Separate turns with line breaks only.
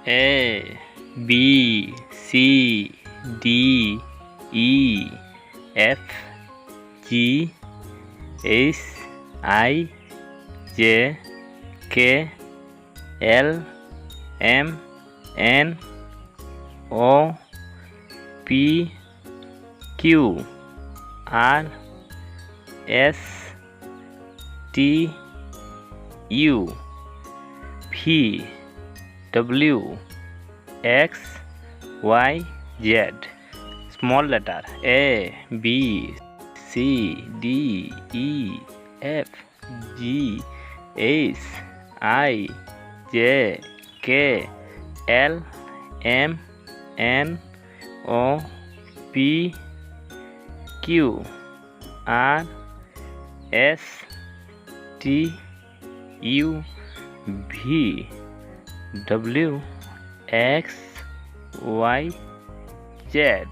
A B C D E F G H I J K L M N O P Q R S T U V W X Y Z. Small letter A B C D E F G H I J K L M N O P Q R S T U V W X Y Z.